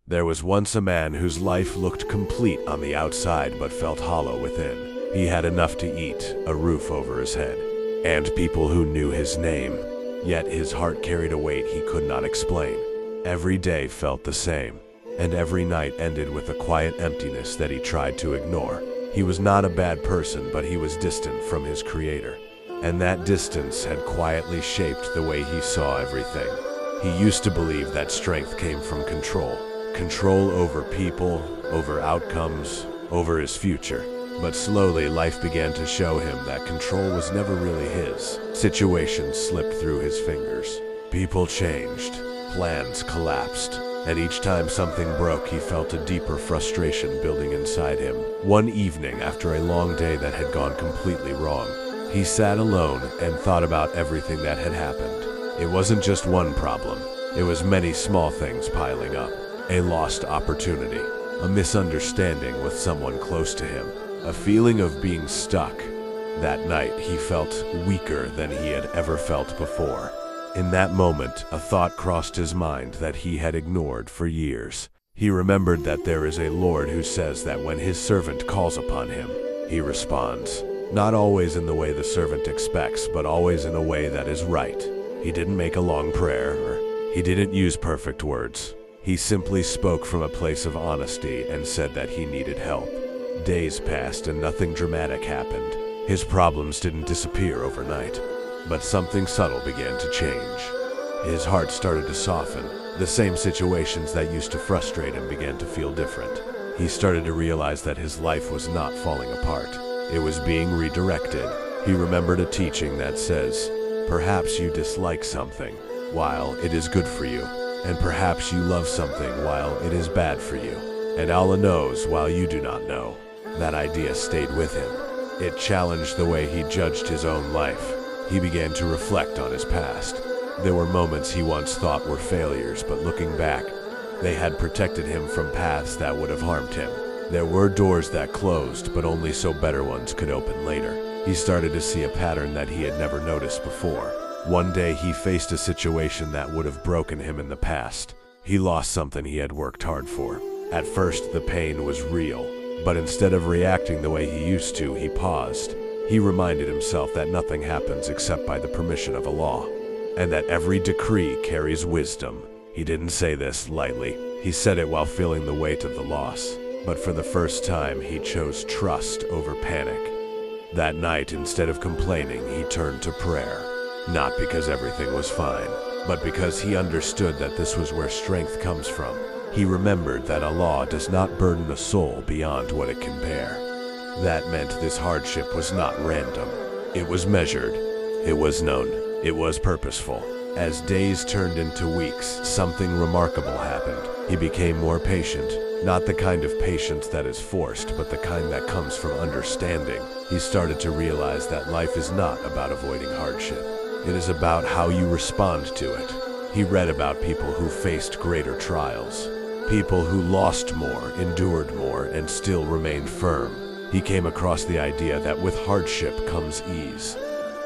There was once a man whose life looked complete on the outside but felt hollow within. He had enough to eat, a roof over his head, and people who knew his name. Yet his heart carried a weight he could not explain. Every day felt the same, and every night ended with a quiet emptiness that he tried to ignore. He was not a bad person, but he was distant from his creator. And that distance had quietly shaped the way he saw everything. He used to believe that strength came from control. Control over people, over outcomes, over his future. But slowly, life began to show him that control was never really his. Situations slipped through his fingers. People changed. Plans collapsed. And each time something broke, he felt a deeper frustration building inside him. One evening, after a long day that had gone completely wrong, he sat alone and thought about everything that had happened. It wasn't just one problem. It was many small things piling up. A lost opportunity, a misunderstanding with someone close to him, a feeling of being stuck. That night, he felt weaker than he had ever felt before. In that moment, a thought crossed his mind that he had ignored for years. He remembered that there is a Lord who says that when his servant calls upon him, he responds. Not always in the way the servant expects, but always in a way that is right. He didn't make a long prayer, or he didn't use perfect words. He simply spoke from a place of honesty and said that he needed help. Days passed and nothing dramatic happened. His problems didn't disappear overnight, but something subtle began to change. His heart started to soften. The same situations that used to frustrate him began to feel different. He started to realize that his life was not falling apart. It was being redirected. He remembered a teaching that says, perhaps you dislike something while it is good for you. And perhaps you love something while it is bad for you. And Allah knows while you do not know. That idea stayed with him. It challenged the way he judged his own life. He began to reflect on his past. There were moments he once thought were failures, but looking back, they had protected him from paths that would have harmed him. There were doors that closed, but only so better ones could open later. He started to see a pattern that he had never noticed before. One day he faced a situation that would have broken him in the past. He lost something he had worked hard for. At first, the pain was real, but instead of reacting the way he used to, he paused. He reminded himself that nothing happens except by the permission of Allah, and that every decree carries wisdom. He didn't say this lightly. He said it while feeling the weight of the loss. But for the first time, he chose trust over panic. That night, instead of complaining, he turned to prayer. Not because everything was fine, but because he understood that this was where strength comes from. He remembered that Allah does not burden a soul beyond what it can bear. That meant this hardship was not random. It was measured. It was known. It was purposeful. As days turned into weeks, something remarkable happened. He became more patient. Not the kind of patience that is forced, but the kind that comes from understanding. He started to realize that life is not about avoiding hardship. It is about how you respond to it. He read about people who faced greater trials, people who lost more, endured more, and still remained firm. He came across the idea that with hardship comes ease.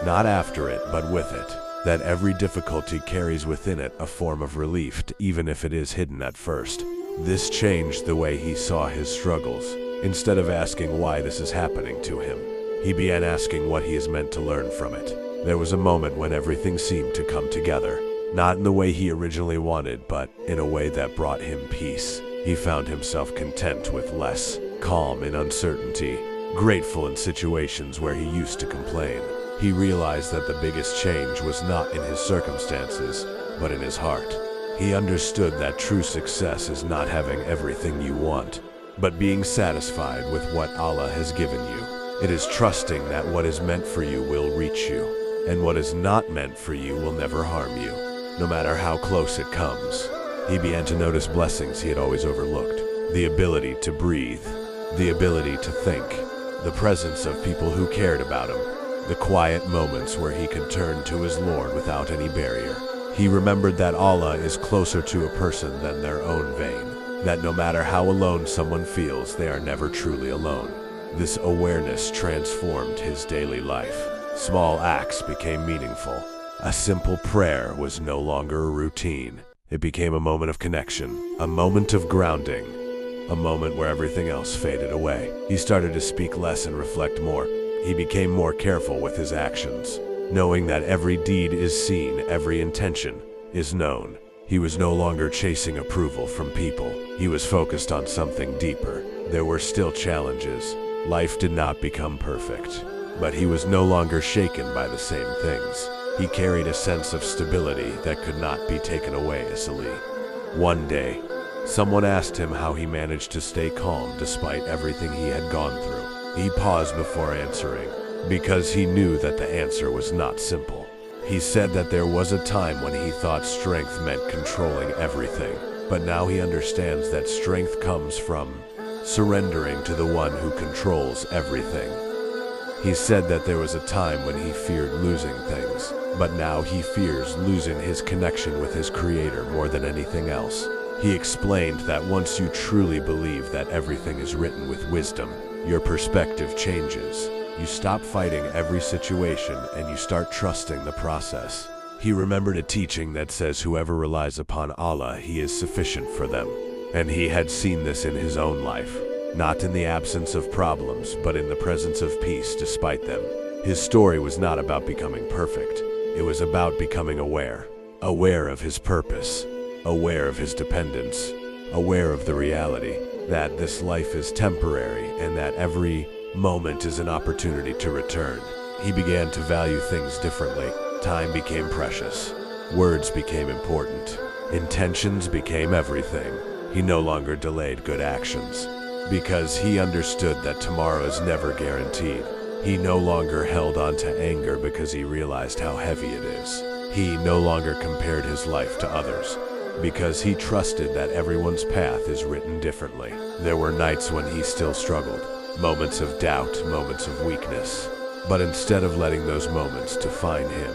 Not after it, but with it. That every difficulty carries within it a form of relief, even if it is hidden at first. This changed the way he saw his struggles. Instead of asking why this is happening to him, he began asking what he is meant to learn from it. There was a moment when everything seemed to come together. Not in the way he originally wanted, but in a way that brought him peace. He found himself content with less, calm in uncertainty, grateful in situations where he used to complain. He realized that the biggest change was not in his circumstances, but in his heart. He understood that true success is not having everything you want, but being satisfied with what Allah has given you. It is trusting that what is meant for you will reach you, and what is not meant for you will never harm you, no matter how close it comes. He began to notice blessings he had always overlooked. The ability to breathe, the ability to think, the presence of people who cared about him, the quiet moments where he could turn to his Lord without any barrier. He remembered that Allah is closer to a person than their own vein, that no matter how alone someone feels, they are never truly alone. This awareness transformed his daily life. Small acts became meaningful. A simple prayer was no longer a routine. It became a moment of connection, a moment of grounding, a moment where everything else faded away. He started to speak less and reflect more. He became more careful with his actions, knowing that every deed is seen, every intention is known. He was no longer chasing approval from people. He was focused on something deeper. There were still challenges. Life did not become perfect, but he was no longer shaken by the same things. He carried a sense of stability that could not be taken away easily. One day, someone asked him how he managed to stay calm despite everything he had gone through. He paused before answering, because he knew that the answer was not simple. He said that there was a time when he thought strength meant controlling everything, but now he understands that strength comes from surrendering to the one who controls everything. He said that there was a time when he feared losing things, but now he fears losing his connection with his Creator more than anything else. He explained that once you truly believe that everything is written with wisdom, your perspective changes. You stop fighting every situation and you start trusting the process. He remembered a teaching that says whoever relies upon Allah, He is sufficient for them. And he had seen this in his own life, not in the absence of problems, but in the presence of peace despite them. His story was not about becoming perfect. It was about becoming aware of his purpose, aware of his dependence, aware of the reality that this life is temporary and that every moment is an opportunity to return. He began to value things differently. Time became precious. Words became important. Intentions became everything. He no longer delayed good actions, because he understood that tomorrow is never guaranteed. He no longer held on to anger because he realized how heavy it is. He no longer compared his life to others, because he trusted that everyone's path is written differently. There were nights when he still struggled, moments of doubt, moments of weakness. But instead of letting those moments define him,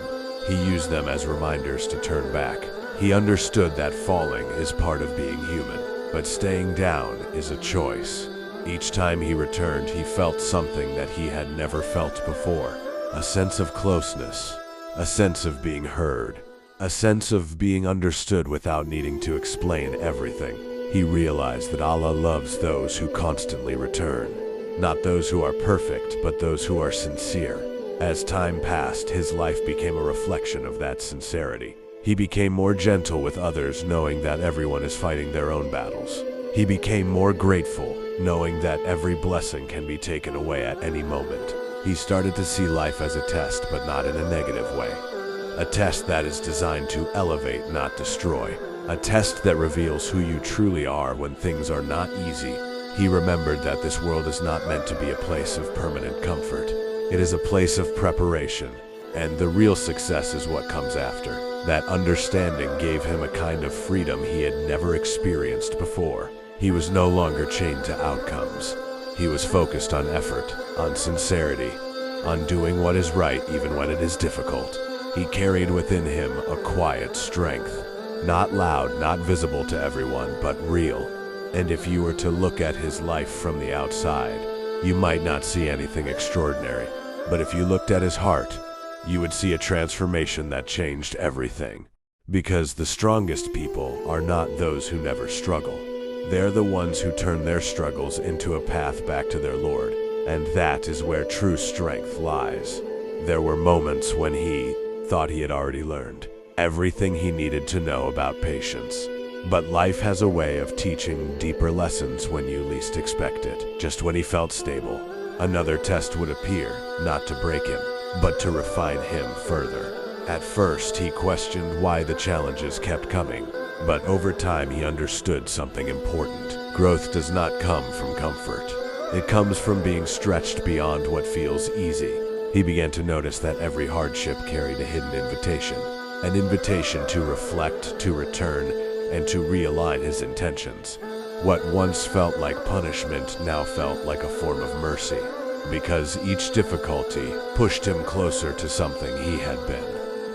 he used them as reminders to turn back. He understood that falling is part of being human, but staying down is a choice. Each time he returned, he felt something that he had never felt before. A sense of closeness, a sense of being heard, a sense of being understood without needing to explain everything. He realized that Allah loves those who constantly return, not those who are perfect, but those who are sincere. As time passed, his life became a reflection of that sincerity. He became more gentle with others, knowing that everyone is fighting their own battles. He became more grateful, knowing that every blessing can be taken away at any moment. He started to see life as a test, but not in a negative way. A test that is designed to elevate, not destroy. A test that reveals who you truly are when things are not easy. He remembered that this world is not meant to be a place of permanent comfort. It is a place of preparation, and the real success is what comes after. That understanding gave him a kind of freedom he had never experienced before. He was no longer chained to outcomes. He was focused on effort, on sincerity, on doing what is right even when it is difficult. He carried within him a quiet strength, not loud, not visible to everyone, but real. And if you were to look at his life from the outside, you might not see anything extraordinary. But if you looked at his heart, you would see a transformation that changed everything. Because the strongest people are not those who never struggle. They're the ones who turn their struggles into a path back to their Lord. And that is where true strength lies. There were moments when he thought he had already learned everything he needed to know about patience. But life has a way of teaching deeper lessons when you least expect it. Just when he felt stable, another test would appear, not to break him, but to refine him further. At first, he questioned why the challenges kept coming, but over time he understood something important. Growth does not come from comfort. It comes from being stretched beyond what feels easy. He began to notice that every hardship carried a hidden invitation, an invitation to reflect, to return, and to realign his intentions. What once felt like punishment now felt like a form of mercy, because each difficulty pushed him closer to something he had been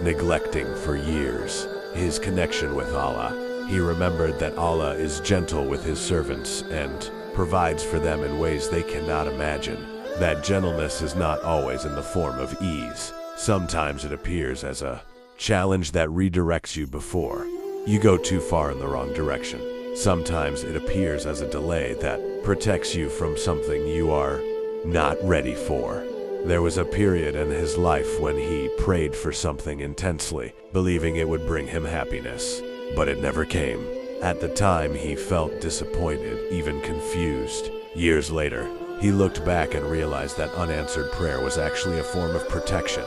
neglecting for years, his connection with Allah. He remembered that Allah is gentle with his servants and provides for them in ways they cannot imagine. That gentleness is not always in the form of ease. Sometimes it appears as a challenge that redirects you before you go too far in the wrong direction. Sometimes it appears as a delay that protects you from something you are not ready for. There was a period in his life when he prayed for something intensely, believing it would bring him happiness, but it never came. At the time, he felt disappointed, even confused. Years later, he looked back and realized that unanswered prayer was actually a form of protection.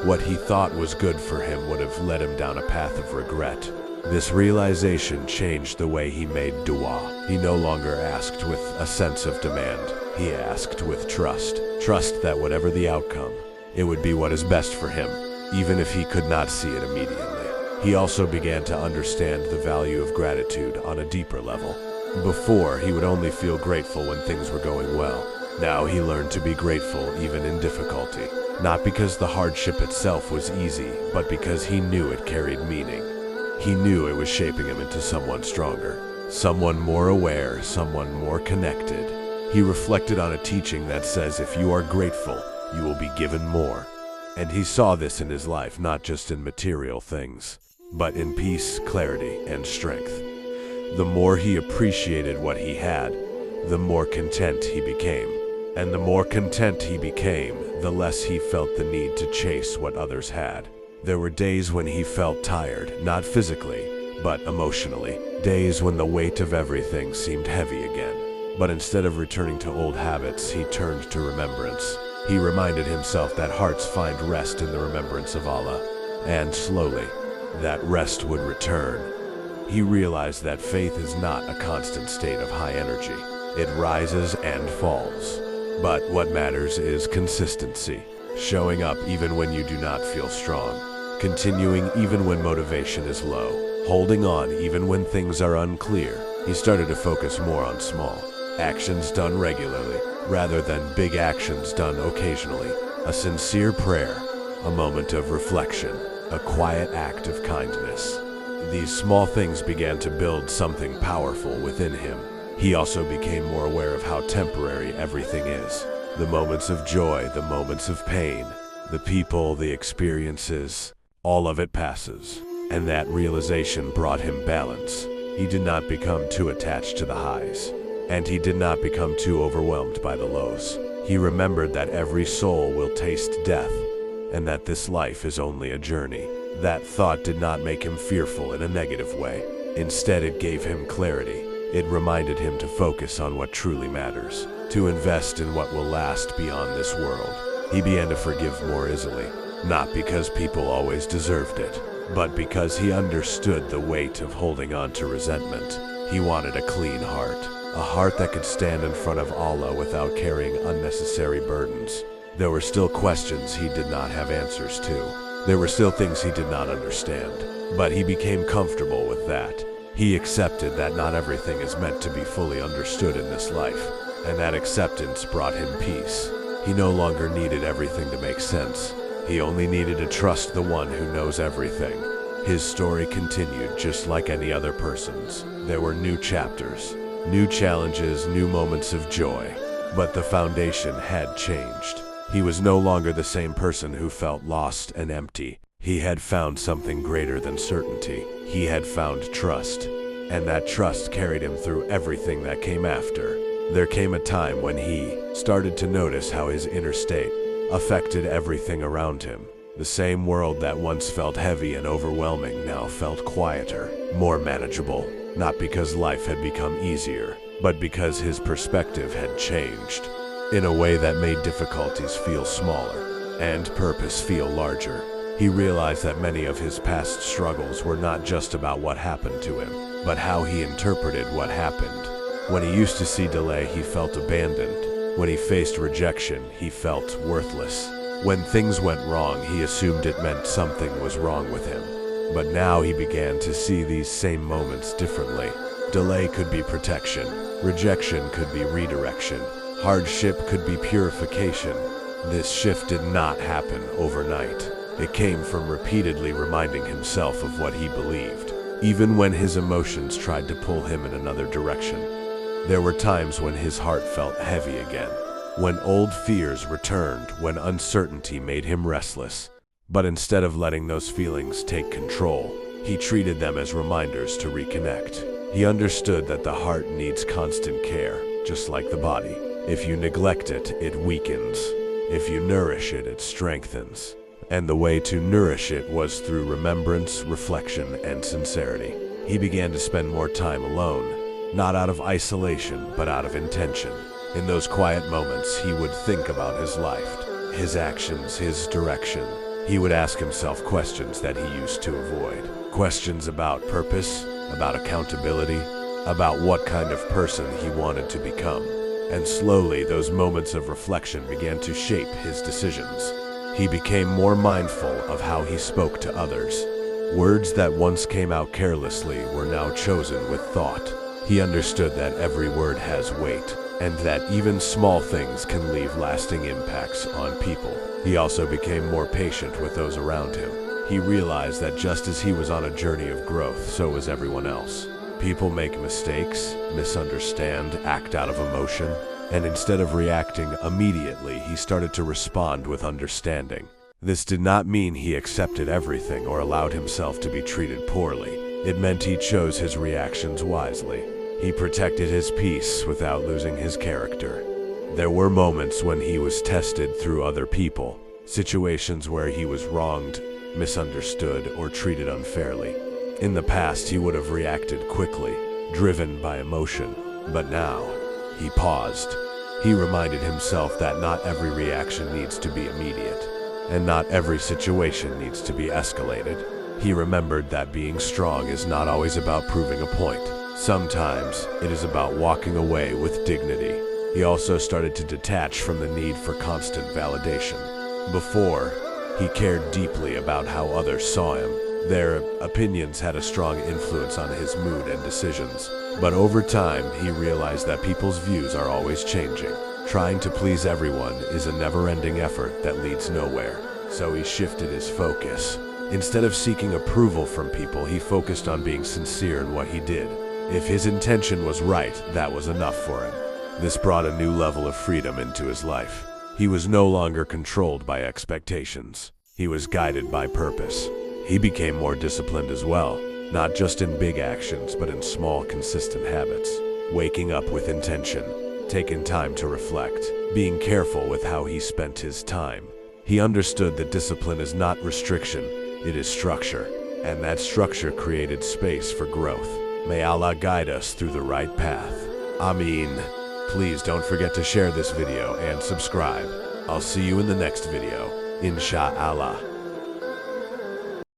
What he thought was good for him would have led him down a path of regret. This realization changed the way he made dua. He no longer asked with a sense of demand. He asked with trust. Trust that whatever the outcome, it would be what is best for him, even if he could not see it immediately. He also began to understand the value of gratitude on a deeper level. Before, he would only feel grateful when things were going well. Now he learned to be grateful even in difficulty. Not because the hardship itself was easy, but because he knew it carried meaning. He knew it was shaping him into someone stronger, someone more aware, someone more connected. He reflected on a teaching that says if you are grateful, you will be given more. And he saw this in his life, not just in material things, but in peace, clarity, and strength. The more he appreciated what he had, the more content he became. And the more content he became, the less he felt the need to chase what others had. There were days when he felt tired, not physically, but emotionally. Days when the weight of everything seemed heavy again. But instead of returning to old habits, he turned to remembrance. He reminded himself that hearts find rest in the remembrance of Allah, and slowly, that rest would return. He realized that faith is not a constant state of high energy. It rises and falls. But what matters is consistency, showing up even when you do not feel strong, continuing even when motivation is low, holding on even when things are unclear. He started to focus more on small actions done regularly, rather than big actions done occasionally. A sincere prayer, a moment of reflection, a quiet act of kindness. These small things began to build something powerful within him. He also became more aware of how temporary everything is. The moments of joy, the moments of pain, the people, the experiences, all of it passes. And that realization brought him balance. He did not become too attached to the highs, and he did not become too overwhelmed by the lows. He remembered that every soul will taste death, and that this life is only a journey. That thought did not make him fearful in a negative way. Instead, it gave him clarity. It reminded him to focus on what truly matters, to invest in what will last beyond this world. He began to forgive more easily, not because people always deserved it, but because he understood the weight of holding on to resentment. He wanted a clean heart, a heart that could stand in front of Allah without carrying unnecessary burdens. There were still questions he did not have answers to. There were still things he did not understand, but he became comfortable with that. He accepted that not everything is meant to be fully understood in this life, and that acceptance brought him peace. He no longer needed everything to make sense. He only needed to trust the one who knows everything. His story continued just like any other person's. There were new chapters, new challenges, new moments of joy, but the foundation had changed. He was no longer the same person who felt lost and empty. He had found something greater than certainty. He had found trust, and that trust carried him through everything that came after. There came a time when he started to notice how his inner state affected everything around him. The same world that once felt heavy and overwhelming now felt quieter, more manageable, not because life had become easier, but because his perspective had changed in a way that made difficulties feel smaller and purpose feel larger. He realized that many of his past struggles were not just about what happened to him, but how he interpreted what happened. When he used to see delay, he felt abandoned. When he faced rejection, he felt worthless. When things went wrong, he assumed it meant something was wrong with him. But now he began to see these same moments differently. Delay could be protection. Rejection could be redirection. Hardship could be purification. This shift did not happen overnight. It came from repeatedly reminding himself of what he believed, even when his emotions tried to pull him in another direction. There were times when his heart felt heavy again, when old fears returned, when uncertainty made him restless. But instead of letting those feelings take control, He treated them as reminders to reconnect. He understood that the heart needs constant care, just like the body. If you neglect it, it weakens. If you nourish it, it strengthens. And the way to nourish it was through remembrance, reflection, and sincerity. He began to spend more time alone, not out of isolation, but out of intention. In those quiet moments, he would think about his life, his actions, his direction. He would ask himself questions that he used to avoid. Questions about purpose, about accountability, about what kind of person he wanted to become. And slowly, those moments of reflection began to shape his decisions. He became more mindful of how he spoke to others. Words that once came out carelessly were now chosen with thought. He understood that every word has weight, and that even small things can leave lasting impacts on people. He also became more patient with those around him. He realized that just as he was on a journey of growth, so was everyone else. People make mistakes, misunderstand, act out of emotion, and instead of reacting immediately, he started to respond with understanding. This did not mean he accepted everything or allowed himself to be treated poorly. It meant he chose his reactions wisely. He protected his peace without losing his character. There were moments when he was tested through other people, situations where he was wronged, misunderstood, or treated unfairly. In the past, he would have reacted quickly, driven by emotion, but now, he paused. He reminded himself that not every reaction needs to be immediate, and not every situation needs to be escalated. He remembered that being strong is not always about proving a point. Sometimes, it is about walking away with dignity. He also started to detach from the need for constant validation. Before, he cared deeply about how others saw him. Their opinions had a strong influence on his mood and decisions. But over time, he realized that people's views are always changing. Trying to please everyone is a never-ending effort that leads nowhere. So he shifted his focus. Instead of seeking approval from people, he focused on being sincere in what he did. If his intention was right, that was enough for him. This brought a new level of freedom into his life. He was no longer controlled by expectations. He was guided by purpose. He became more disciplined as well, not just in big actions, but in small, consistent habits. Waking up with intention, taking time to reflect, being careful with how he spent his time. He understood that discipline is not restriction, it is structure, and that structure created space for growth. May Allah guide us through the right path. Amin. Please don't forget to share this video and subscribe. I'll see you in the next video, Insha'Allah.